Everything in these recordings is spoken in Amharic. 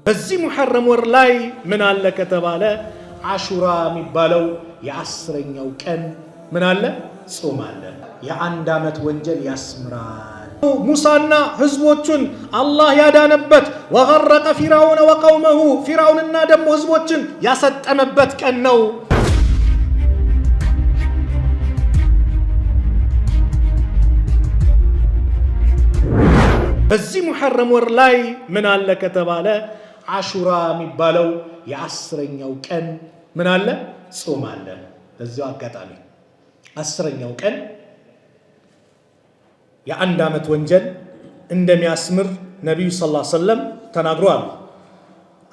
በዚህ ሙሐረም ወር ላይ ምን አለ ከተባለ አሹራ የሚባለው የአስረኛው ቀን ምን አለ? ጾም አለ። የአንድ ዓመት ወንጀል ያስምራል። ሙሳና ህዝቦቹን አላህ ያዳነበት ወገረቀ ፊርዓውነ ወቀውመሁ ፊርዓውንና ደግሞ ህዝቦችን ያሰጠመበት ቀን ነው። በዚህ ሙሐረም ወር ላይ ምን አለ ከተባለ አሹራ የሚባለው የአስረኛው ቀን ምን አለ? ጾም አለ። በዚያው አጋጣሚ አስረኛው ቀን የአንድ ዓመት ወንጀል እንደሚያስምር ነቢዩ ሰለላሁ ዐለይሂ ወሰለም ተናግረዋል።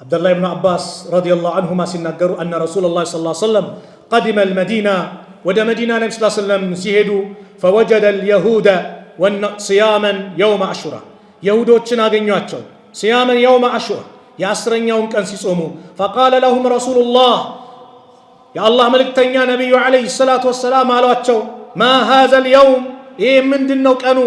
አብዱላህ ብን አባስ ረዲየላሁ ዐንሁማ ሲናገሩ አነ ረሱለላህ ሰለላሁ ዐለይሂ ወሰለም ቀዲመ አልመዲና ወደ መዲና ነቢ ሰለላሁ ዐለይሂ ወሰለም ሲሄዱ ፈወጀደ አልየሁደ ሲያመን የውመ አሹራ የሁዶችን አገኟቸው። ሲያመን የውመ አሹራ የአስረኛውን ቀን ሲጾሙ ፈቃለ ለሁም ረሱሉላህ የአላህ መልእክተኛ ነቢዩ ዓለይሂ ሰላቱ ወሰላም አሏቸው ማ ሃዘል የውም ይህ ምንድነው ቀኑ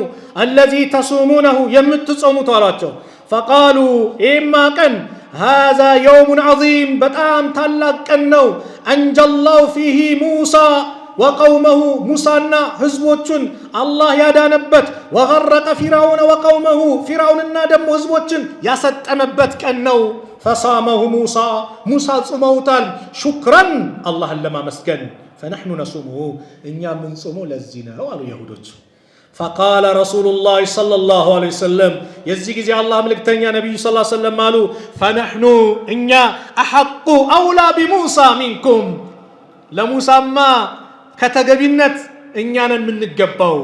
አለዚ ተሱሙነሁ የምትጾሙት አሏቸው። ፈቃሉ ይህማ ቀን ሃዛ የውሙን ዐዚም በጣም ታላቅ ቀን ነው። አንጀላሁ ፊሂ ሙሳ ወቀውመሁ ሙሳና ህዝቦቹን አላህ ያዳነበት ወገረቀ ፊርዓውነ ወቀውመሁ ፊርዓውንና ደግሞ ህዝቦችን ያሰጠመበት ቀን ነው። ፈሳመሁ ሙሳ ጾመውታል ሹክረን አላህን ለማመስገን ፈነሕኑ ነሱሙሁ እኛ የምንጾመው ለዚህ ነው አሉ የሁዶች። ፈቃለ ረሱሉላህ ሰለላሁ ዐለይሂ ወሰለም የዚህ ጊዜ አላህ መልእክተኛ ነቢዩ ሰለላሁ ዐለይሂ ወሰለም አሉ ፈነሕኑ እኛ አሐቁ አውላ ቢሙሳ ሚንኩም ለሙሳማ ከተገቢነት እኛ ነን የምንገባው።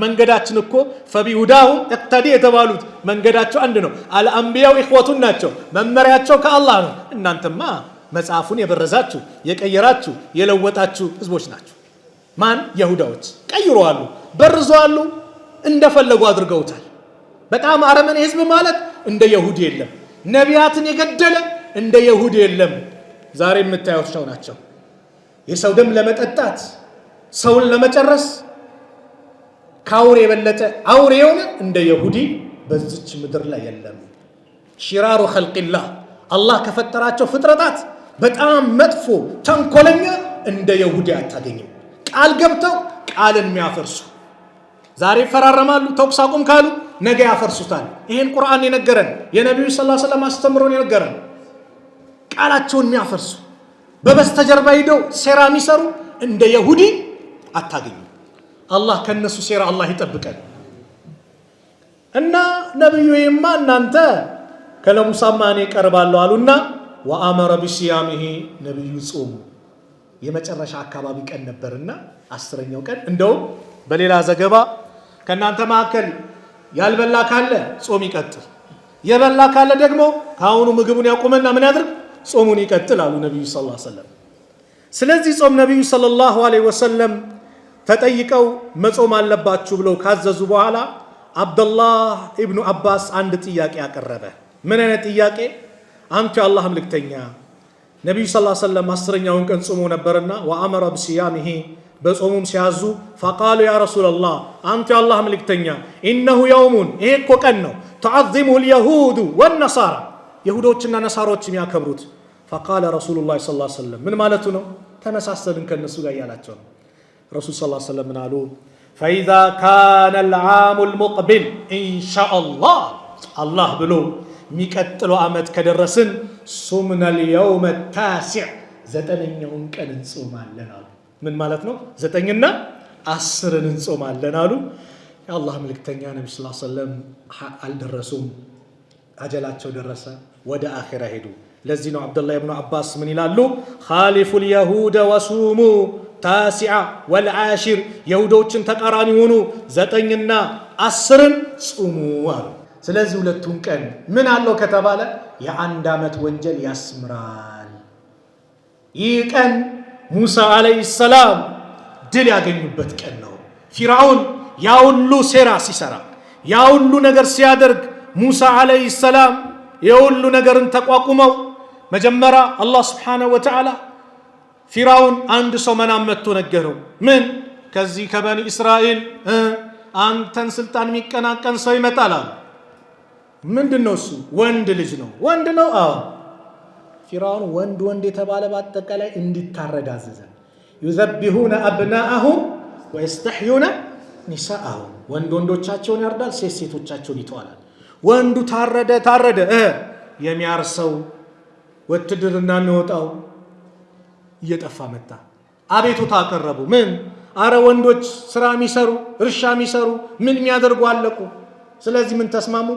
መንገዳችን እኮ ፈቢሁዳሁ እቅተዲ የተባሉት መንገዳቸው አንድ ነው። አልአንቢያው ኢኽወቱን ናቸው፣ መመሪያቸው ከአላህ ነው። እናንተማ መጽሐፉን የበረዛችሁ የቀየራችሁ የለወጣችሁ ህዝቦች ናቸው። ማን? የሁዳዎች ቀይረዋሉ፣ በርዘዋሉ፣ እንደፈለጉ አድርገውታል። በጣም አረመኔ ህዝብ ማለት እንደ የሁድ የለም። ነቢያትን የገደለ እንደ የሁድ የለም። ዛሬ የምታዩቸው ናቸው። የሰው ደም ለመጠጣት ሰውን ለመጨረስ ከአውሬ የበለጠ አውሬ የሆነ እንደ የሁዲ በዚች ምድር ላይ የለም። ሽራሩ ኸልቂላህ አላህ ከፈጠራቸው ፍጥረታት በጣም መጥፎ ተንኮለኛ እንደ የሁዲ አታገኝም። ቃል ገብተው ቃልን የሚያፈርሱ ዛሬ ይፈራረማሉ። ተኩስ አቁም ካሉ ነገ ያፈርሱታል። ይሄን ቁርአን የነገረን የነቢዩ ሰለላሁ ዐለይሂ ወሰለም አስተምሮን የነገረን ቃላቸውን የሚያፈርሱ በበስተጀርባ ሄደው ሴራ የሚሰሩ እንደ የሁዲ አታገኙ። አላህ ከነሱ ሴራ አላህ ይጠብቀን። እና ነብዩ ይማ እናንተ ከለሙሳማ እኔ ቀርባለሁ አሉና ወአመረ ቢሲያሚሂ ነብዩ ጾሙ። የመጨረሻ አካባቢ ቀን ነበርና አስረኛው ቀን እንደውም በሌላ ዘገባ ከናንተ መካከል ያልበላ ካለ ጾም ይቀጥል፣ የበላ ካለ ደግሞ ካሁኑ ምግቡን ያቆመና ምን ያድርግ? ጾሙን ይቀጥል አሉ ነብዩ ሰለላሁ ዐለይሂ ወሰለም። ስለዚህ ጾም ነብዩ ሰለላሁ ዐለይሂ ወሰለም ተጠይቀው መጾም አለባችሁ ብለው ካዘዙ በኋላ አብዱላህ ኢብኑ አባስ አንድ ጥያቄ አቀረበ። ምን አይነት ጥያቄ? አንተ የአላህ መልእክተኛ ነብዩ ሰለላሁ ዐለይሂ ወሰለም አስረኛውን ቀን ጾሙ ነበርና ወአመረ ቢሲያሚሂ በጾሙም ሲያዙ ፈቃሉ ያ ረሱላላህ አንተ የአላህ መልእክተኛ ኢነሁ የውሙን ይሄ እኮ ቀን ነው ተዐዚሙሁ አልየሁዱ ወነሳራ የሁዶችና ነሳሮች የሚያከብሩት። ፈቃለ ረሱሉላህ ሰለላሁ ዐለይሂ ወሰለም ምን ማለቱ ነው? ተመሳሰልን ከነሱ ጋር ያላቸው ነው። ረሱል ሰለላሁ ዐለይሂ ወሰለም ምን አሉ? ፈኢዛ ካነ አልዓሙ አልሙቅቢል ኢንሻአላህ አላህ ብሎ የሚቀጥለው ዓመት ከደረስን ሱምና አልየውመ ታሲዕ ዘጠነኛውን ቀን እንጾማለን አሉ። ምን ማለት ነው? 9ና 10ን እንጾማለን አሉ። የአላህ መልእክተኛ ነብዩ ሰለላሁ ዐለይሂ ወሰለም አልደረሱም። አጀላቸው ደረሰ፣ ወደ አኺራ ሄዱ። ለዚህ ነው አብዱላህ ኢብኑ አባስ ምን ይላሉ? ኻሊፉል የሁደ ወሱሙ ታሲዓ ወልዓሽር የሁዶችን ተቃራኒ ሆኑ 9ና 10ን ጾሙ አሉ። ስለዚህ ሁለቱን ቀን ምን አለው ከተባለ የአንድ ዓመት ወንጀል ያስምራል። ይህ ቀን ሙሳ ዓለይሂ ሰላም ድል ያገኙበት ቀን ነው። ፊርዓውን ያ ሁሉ ሴራ ሲሰራ ያ ሁሉ ነገር ሲያደርግ ሙሳ ዓለይሂ ሰላም የሁሉ ነገርን ተቋቁመው መጀመሪያ አላህ ስብሓነሁ ወተዓላ ፊርዓውን አንድ ሰው መናም መጥቶ ነገረው። ምን? ከዚህ ከበኒ እስራኤል አንተን ስልጣን የሚቀናቀን ሰው ይመጣል አሉ። ምንድነው እሱ? ወንድ ልጅ ነው። ወንድ ነው። አዎ ፊርዓውን ወንድ የተባለ በአጠቃላይ እንዲታረድ አዘዘ። يذبحون أبناءهم ويستحيون نساءهم ወንዶቻቸውን ያርዳል፣ ሴቶቻቸውን ይተዋል። ወንዱ ታረደ የሚያርሰው ወትድርና የሚወጣው እየጠፋ መጣ። አቤቱታ አቀረቡ። ምን? አረ ወንዶች ስራ የሚሰሩ እርሻ የሚሰሩ ምን የሚያደርጉ አለቁ። ስለዚህ ምን ተስማሙ?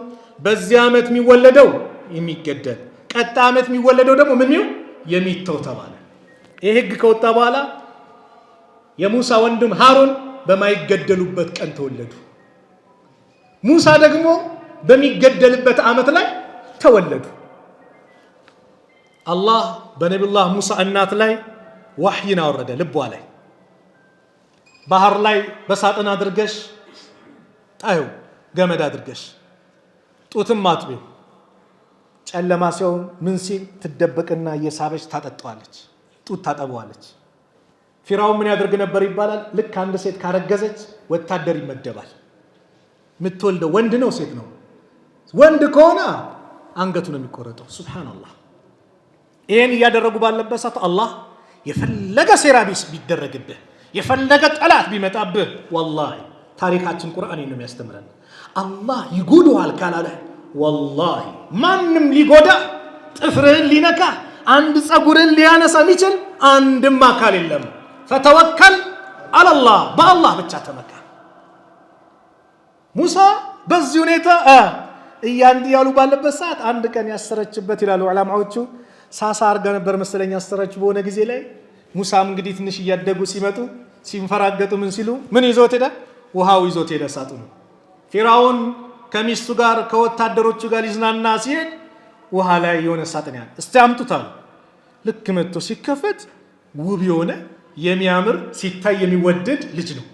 በዚህ ዓመት የሚወለደው የሚገደል፣ ቀጣይ ዓመት የሚወለደው ደግሞ ምን የሚተው ተባለ። ይህ ህግ ከወጣ በኋላ የሙሳ ወንድም ሃሩን በማይገደሉበት ቀን ተወለዱ። ሙሳ ደግሞ በሚገደልበት ዓመት ላይ ተወለዱ። አላህ በነቢዩላህ ሙሳ እናት ላይ ወህይን አወረደ። ልቧ ላይ ባህር ላይ በሳጥን አድርገሽ ጣዩ፣ ገመድ አድርገሽ ጡትም አጥቢው። ጨለማ ሲሆን ምን ሲል ትደበቅና እየሳበች ታጠጣዋለች፣ ጡት ታጠበዋለች። ፊርዓውን ምን ያደርግ ነበር ይባላል? ልክ አንድ ሴት ካረገዘች ወታደር ይመደባል። የምትወልደው ወንድ ነው ሴት ነው? ወንድ ከሆነ አንገቱ ነው የሚቆረጠው። ሱብሃንአላህ። ይሄን እያደረጉ ባለበት ሰዓት አላህ የፈለገ ሴራ ቢደረግብህ የፈለገ ጠላት ቢመጣብህ ወላሂ ታሪካችን ቁርአን ነው የሚያስተምረን። አላህ ይጎዳዋል ካላለ ወላሂ ማንም ሊጎዳ ጥፍርህን ሊነካ አንድ ጸጉርን ሊያነሳ የሚችል አንድም አካል የለም። ፈተወከል አለላህ፣ በአላህ ብቻ ተመካ። ሙሳ በዚህ ሁኔታ እያሉ ባለበት ሰዓት አንድ ቀን ያሰረችበት ይላሉ ዑለማዎቹ ሳሳ አርጋ ነበር መሰለኝ ያሰረችው በሆነ ጊዜ ላይ። ሙሳም እንግዲህ ትንሽ እያደጉ ሲመጡ ሲንፈራገጡ ምን ሲሉ ምን ይዞት ሄደ? ውሃው ይዞት ሄደ ሳጥኑ። ፊርዓውን ከሚስቱ ጋር ከወታደሮቹ ጋር ሊዝናና ሲሄድ ውሃ ላይ የሆነ ሳጥን ያለ እስቲ አምጡት አሉ። ልክ መጥቶ ሲከፈት ውብ የሆነ የሚያምር ሲታይ የሚወደድ ልጅ ነው።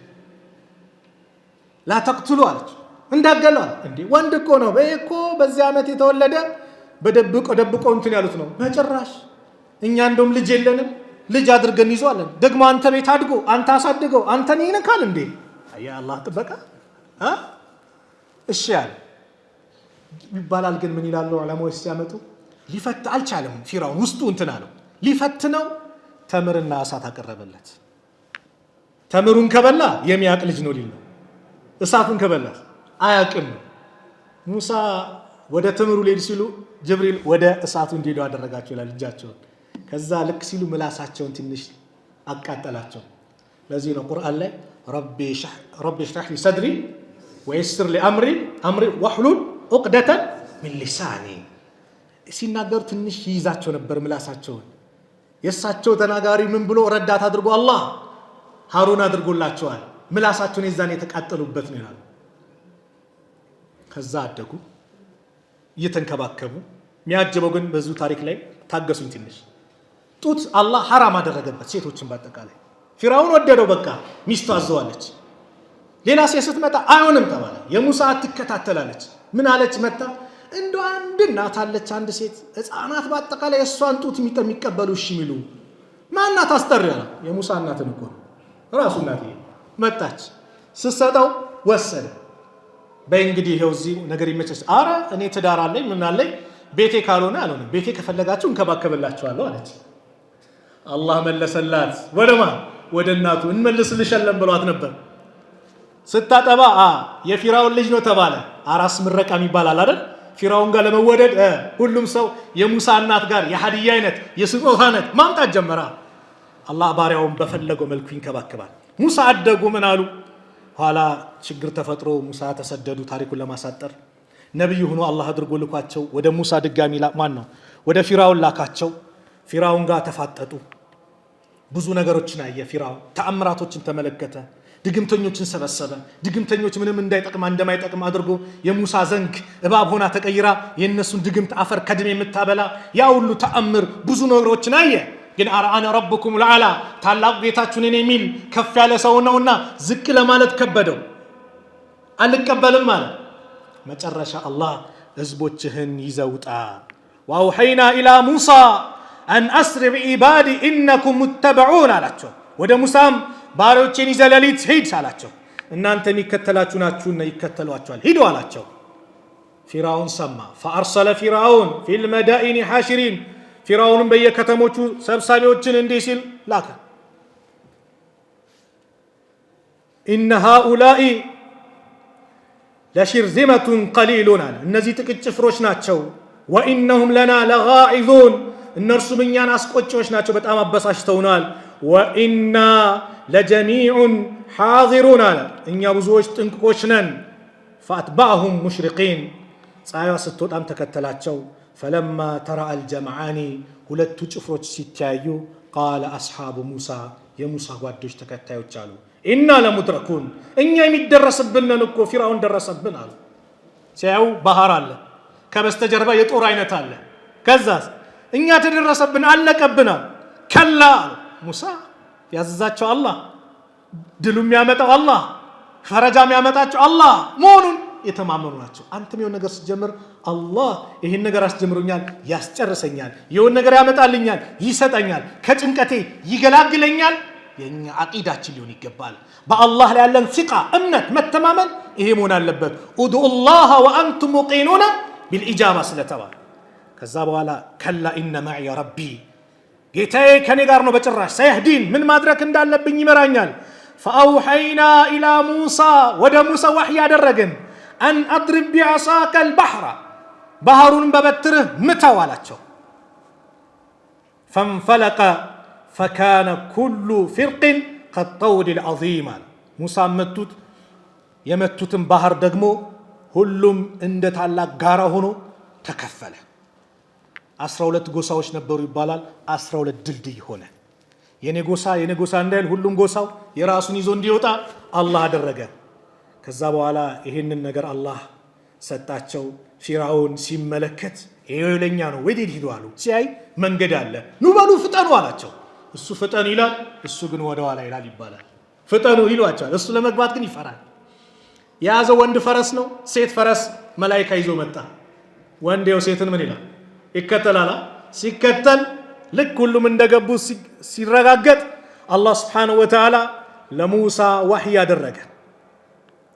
ላተቅትሉ አለች፣ እንዳገለው እንዴ ወንድ እኮ ነው በእኮ በዚህ ዓመት የተወለደ በደብቆ እንትን ያሉት ነው። በጭራሽ እኛ እንደውም ልጅ የለንም፣ ልጅ አድርገን ይዟለን። ደግሞ አንተ ቤት አድጎ አንተ አሳድገው አንተን ይነካል እንዴ? አያ አላህ ጥበቃ እሺ ያለ ይባላል። ግን ምን ይላሉ ዑለማዎች ሲያመጡ ሊፈት አልቻለም። ፊርዓውን ውስጡ እንትን አለው። ሊፈትነው ተምርና እሳት አቀረበለት። ተምሩን ከበላ የሚያቅ ልጅ ነው ሊል ነው። እሳቱን ከበላ አያቅም። ሙሳ ወደ ተምሩ ሊሄድ ሲሉ ጅብሪል ወደ እሳቱ እንዲሄዱ አደረጋቸው ይላል እጃቸውን። ከዛ ልክ ሲሉ ምላሳቸውን ትንሽ አቃጠላቸው። ለዚህ ነው ቁርአን ላይ ረቢ ሽራህ ሊ ሰድሪ ወይስር ሊ አምሪ ወህሉል ዑቅደተን ሚን ሊሳኒ ሲናገሩ ትንሽ ይይዛቸው ነበር ምላሳቸውን። የእሳቸው ተናጋሪ ምን ብሎ ረዳት አድርጎ አላህ ሃሩን አድርጎላቸዋል። ምላሳቸውን የዛን የተቃጠሉበት ነው ይላሉ። ከዛ አደጉ እየተንከባከቡ። የሚያጀበው ግን በዚሁ ታሪክ ላይ ታገሱኝ ትንሽ ጡት አላህ ሐራም አደረገበት ሴቶችን ባጠቃላይ። ፊርዓውን ወደደው፣ በቃ ሚስቱ አዘዋለች። ሌላ ሴት ስትመጣ አይሆንም ተባለ። የሙሳ አትከታተላለች። ምን አለች መጣ እንደ አንድ እናት አለች፣ አንድ ሴት ህፃናት ባጠቃላይ እሷን ጡት የሚቀበሉ እሺ የሚሉ ማናት? አስጠሪያ ነው የሙሳ እናትን እኮ ራሱ እናት መጣች። ስትሰጠው ወሰደ። በእንግዲህ ይሄው እዚህ ነገር ይመቸስ። አረ እኔ ትዳር አለኝ ምን አለኝ፣ ቤቴ ካልሆነ አልሆነም፣ ቤቴ ከፈለጋችሁ እንከባከብላችኋለሁ አለች። አላህ መለሰላት። ወደማ ወደ እናቱ እንመልስልሻለን ብሏት ነበር። ስታጠባ የፊርዓውን ልጅ ነው ተባለ። አራስ ምረቃ ይባላል አይደል? ፊርዓውን ጋር ለመወደድ ሁሉም ሰው የሙሳ እናት ጋር የሀዲያ አይነት የስጦታ አይነት ማምጣት ጀመረ። አላህ ባሪያውን በፈለገው መልኩ ይንከባከባል። ሙሳ አደጉ። ምን አሉ? ኋላ ችግር ተፈጥሮ ሙሳ ተሰደዱ። ታሪኩን ለማሳጠር ነብይ ሆኖ አላህ አድርጎ ልኳቸው ወደ ሙሳ ድጋሚ ወደ ፊርዓውን ላካቸው። ፊርዓውን ጋር ተፋጠጡ። ብዙ ነገሮችን አየ። ፊርዓውን ተአምራቶችን ተመለከተ። ድግምተኞችን ሰበሰበ። ድግምተኞች ምንም እንደማይጠቅም አድርጎ የሙሳ ዘንግ እባብ ሆና ተቀይራ የነሱን ድግምት አፈር ከድሜ የምታበላ ያ ሁሉ ተአምር ብዙ ነገሮችን አየ። ግን አነ ረብኩም ልዓላ ታላቁ ጌታችሁን እኔ የሚል ከፍ ያለ ሰው ነውና ዝቅ ለማለት ከበደው። አልቀበልም አለ። መጨረሻ አላህ ህዝቦችህን ይዘውጣ ወአውሐይና ኢላ ሙሳ አን አስሪ ቢዒባዲ ኢነኩም ሙተበዑን አላቸው። ወደ ሙሳም ባሪያዎቼን ይዘህ ሌሊት ሂድ አላቸው። እናንተ የሚከተላችሁ ናችሁና ይከተሏቸዋል፣ ሂዱ አላቸው። ፊርዓውን ሰማ። ፈአርሰለ ፊርዓውን ፊል መዳኢኒ ሓሽሪን ፊርዓውንም በየከተሞቹ ሰብሳቢዎችን እንዲህ ሲል ላከ። ኢነ ሃኡላኢ ለሽርዚመቱን ቀሊሉን አለ። እነዚህ ጥቂት ጭፍሮች ናቸው። ወኢነሁም ለና ለጋኢዙን እነርሱም እኛን አስቆጪዎች ናቸው፣ በጣም አበሳጭተውናል። ወኢና ለጀሚዑን ሓዚሩን አለ። እኛ ብዙዎች ጥንቅቆች ነን። ፈአትባዕሁም ሙሽሪቂን ፀሐይዋ ስትወጣም ተከተላቸው። ፈለማ ተራአ አልጀምዓኒ ሁለቱ ጭፍሮች ሲተያዩ ቃለ አስሓቡ ሙሳ የሙሳ ጓዶች ተከታዮች አሉ ኢና ለሙድረኩን እኛ የሚደረስብንን እኮ ፊርዓውን ደረሰብን አሉ። ሲያዩ ባህር አለ፣ ከበስተጀርባ የጦር አይነት አለ። ከዛስ እኛ ተደረሰብን አለቀብን አሉ። ከላ አሉ ሙሳ ያዘዛቸው አላህ፣ ድሉ የሚያመጣው አላህ፣ ፈረጃ የሚያመጣቸው አላህ መሆኑን የተማመኑ ናቸው። አንተም የሆነ ነገር ስትጀምር አላህ ይህን ነገር አስጀምሩኛል፣ ያስጨርሰኛል፣ የሆነ ነገር ያመጣልኛል፣ ይሰጠኛል፣ ከጭንቀቴ ይገላግለኛል፣ የኛ አቂዳችን ሊሆን ይገባል። በአላህ ላይ ያለን ሲቃ እምነት መተማመን ይሄ መሆን አለበት። ኡድኡላህ ወአንቱም ሙቂኑነ ቢልኢጃባ ስለተባለ ከዛ በኋላ ከላ ኢነ መዕየ ረቢ ጌታዬ ከኔ ጋር ነው፣ በጭራሽ ሰየህዲን ምን ማድረግ እንዳለብኝ ይመራኛል። ፈአውሐይና ኢላ ሙሳ ወደ ሙሳ ዋህይ ያደረግን አን አድሪብ ቢዐሳከ አልበሕረ ባህሩን በበትርህ ምታው አላቸው። ፈንፈለቀ ፈካነ ኩሉ ፊርቅን ከጠውድ ልዓዚም አለ። ሙሳ መቱት። የመቱትን ባህር ደግሞ ሁሉም እንደ ታላቅ ጋራ ሆኖ ተከፈለ። 12 ጎሳዎች ነበሩ ይባላል። 12 ድልድይ ሆነ። የኔ ጎሳ እንዳይል ሁሉም ጎሳው የራሱን ይዞ እንዲወጣ አላህ አደረገ። ከዛ በኋላ ይሄንን ነገር አላህ ሰጣቸው። ፊርዓውን ሲመለከት ይሄው ለኛ ነው ወዴት ሂዱ አሉ። ሲያይ መንገድ አለ፣ ኑ በሉ ፍጠኑ አላቸው። እሱ ፍጠኑ ይላል፣ እሱ ግን ወደ ኋላ ይላል ይባላል። ፍጠኑ ይሏቸዋል፣ እሱ ለመግባት ግን ይፈራል። የያዘው ወንድ ፈረስ ነው፣ ሴት ፈረስ መላኢካ ይዞ መጣ። ወንዴው ሴትን ምን ይላል? ይከተላል። ሲከተል ልክ ሁሉም እንደገቡ ሲረጋገጥ አላህ ስብሓነሁ ወተዓላ ለሙሳ ዋህይ ያደረገ።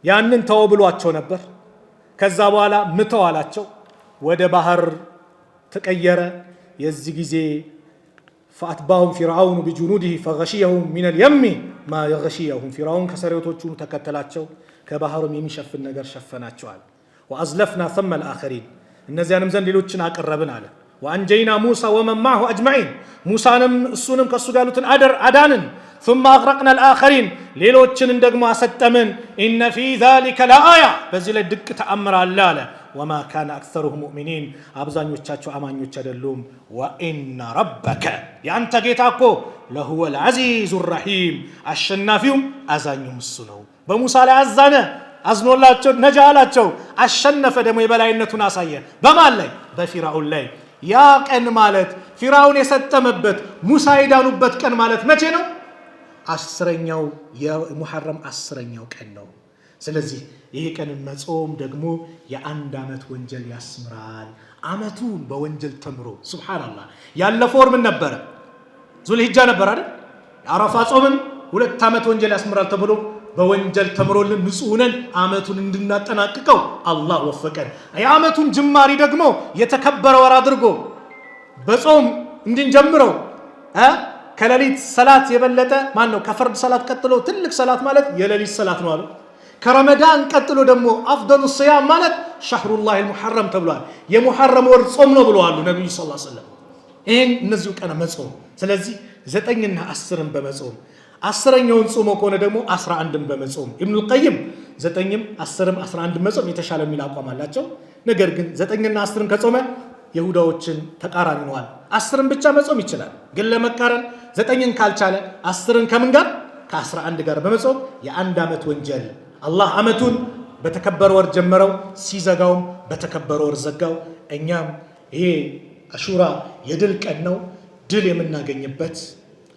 ያንን ተው ብሏቸው ነበር። ከዛ በኋላ ምተው አላቸው። ወደ ባህር ተቀየረ። የዚህ ጊዜ ፈአትባሁም ፊርዓውን ቢጁኑዲሂ ፈገሺየሁም ሚነል የሚ ማ የገሺየሁም ፊርዓውን ከሰራዊቶቹ ተከተላቸው፣ ከባህሩም የሚሸፍን ነገር ሸፈናቸዋል። ወአዝለፍና ሰመ አልአኸሪን እነዚያንም ዘንድ ሌሎችን አቀረብን አለ። ወአንጀይና ሙሳ ወመን ማዐሁ አጅመዒን ሙሳንም እሱንም ከእሱ ጋር ያሉትን አዳንን። ثم أغرقنا الآخرين ሌሎችንን ደግሞ አሰጠምን። إن في ذلك لآية በዚህ ላይ ድቅ ተአምር አለ አለ። وما كان أكثرهم مؤمنين አብዛኞቻቸው አማኞች አይደሉም። وإن ربك ያንተ ጌታ እኮ لهو العزيز الرحيم አሸናፊውም አዛኙም እሱ ነው። በሙሳ ላይ አዛነ፣ አዝኖላቸው ነጃ አላቸው። አሸነፈ፣ ደግሞ የበላይነቱን አሳየ። በማን ላይ? በፊርዓውን ላይ። ያ ቀን ማለት ፊርዓውን የሰጠመበት ሙሳ የዳኑበት ቀን ማለት መቼ ነው? 10ኛው የሙሐረም 10ኛው ቀን ነው። ስለዚህ ይሄ ቀን መጾም ደግሞ የ1 ዓመት ወንጀል ያስምራል። ዓመቱን በወንጀል ተምሮ ሱብሃንአላህ። ያለፈው ወር ምን ነበረ? ዙልሂጃ ነበር አይደል? አረፋ ጾምን 2 ዓመት ወንጀል ያስምራል ተብሎ በወንጀል ተምሮልን ንጹህ ነን ዓመቱን እንድናጠናቅቀው አላህ ወፈቀን። የዓመቱን ጅማሪ ደግሞ የተከበረ ወር አድርጎ በጾም እንድንጀምረው ከሌሊት ሰላት የበለጠ ማን ነው? ከፈርድ ሰላት ቀጥሎ ትልቅ ሰላት ማለት የሌሊት ሰላት ነው አሉ። ከረመዳን ቀጥሎ ደግሞ አፍደሉ ሲያም ማለት ሸህሩላህ አልሙሐረም ተብሏል። የሙሐረም ወር ጾም ነው ብለዋል ነብዩ ሰለላሁ ዐለይሂ ወሰለም። ይሄን እነዚሁ ቀን መጾም። ስለዚህ 9ና 10ን በመጾም 10ኛውን ጾሞ ከሆነ ደግሞ 11ን በመጾም ኢብኑል ቀይም 9ም 10ም 11ን መጾም የተሻለ የሚል አቋም አላቸው። ነገር ግን 9ና 10ን ከጾመ ይሁዳዎችን ተቃራኒ ነዋል። 10ን ብቻ መጾም ይችላል፣ ግን ለመቃረን 9ን ካልቻለ 10ን ከምን ጋር? ከ11 ጋር በመጾም የ1 ዓመት ወንጀል አላህ ዓመቱን በተከበረ ወር ጀመረው፣ ሲዘጋውም በተከበረ ወር ዘጋው። እኛም ይሄ አሹራ የድል ቀን ነው፣ ድል የምናገኝበት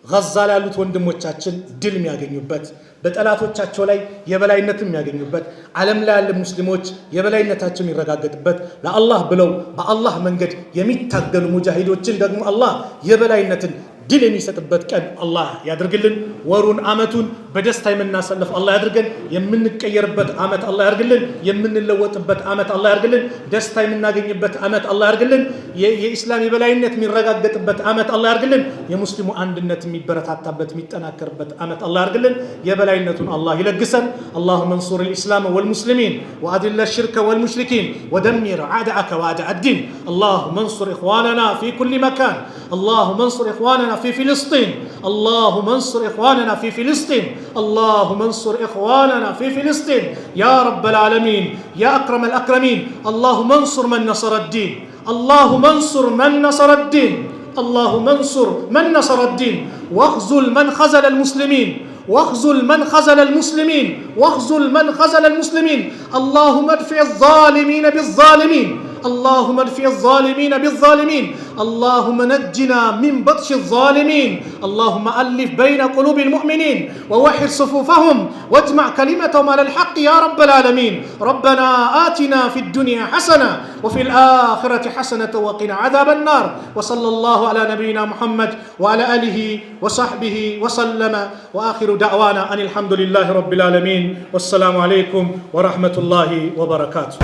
ጋዛ ላይ ያሉት ወንድሞቻችን ድል የሚያገኙበት፣ በጠላቶቻቸው ላይ የበላይነት የሚያገኙበት፣ ዓለም ላይ ያሉ ሙስሊሞች የበላይነታቸው የሚረጋገጥበት፣ ለአላህ ብለው በአላህ መንገድ የሚታገሉ ሙጃሂዶችን ደግሞ አላህ የበላይነትን ድል የሚሰጥበት ቀን አላህ ያድርግልን። ወሩን አመቱን በደስታ የምናሳልፍ አላህ ያድርገን። የምንቀየርበት አመት አላህ ያድርግልን። የምንለወጥበት አመት አላህ ያድርግልን። ደስታ የምናገኝበት አመት አላህ ያድርግልን። የኢስላም የበላይነት የሚረጋገጥበት አመት አላህ ያድርግልን። የሙስሊሙ አንድነት የሚበረታታበት የሚጠናከርበት አመት አላህ ያድርግልን። የበላይነቱን አላህ ይለግሰን። اللهم انصر الإسلام والمسلمين وأذل الشرك والمشركين ودمر أعداءك وأعداء الدين. اللهم انصر إخواننا في كل مكان. اللهم انصر إخواننا في فلسطين. اللهم انصر إخواننا في فلسطين. اللهم انصر إخواننا في فلسطين يا رب العالمين يا أكرم الأكرمين. اللهم انصر من نصر الدين. اللهم انصر من نصر الدين. اللهم انصر من نصر الدين واخذل من خذل المسلمين. واخذل من خذل المسلمين. واخذل من خذل المسلمين. اللهم ادفع الظالمين بالظالمين. اللهم ادفع الظالمين بالظالمين. اللهم نجنا من بطش الظالمين. اللهم ألف بين قلوب المؤمنين ووحد صفوفهم واجمع كلمتهم على الحق يا رب العالمين. ربنا آتنا في الدنيا حسنة وفي الآخرة حسنة وقنا عذاب النار. وصلى الله على نبينا محمد وعلى آله وصحبه وسلم وآخر دعوانا أن الحمد لله رب العالمين والسلام عليكم ورحمة الله وبركاته.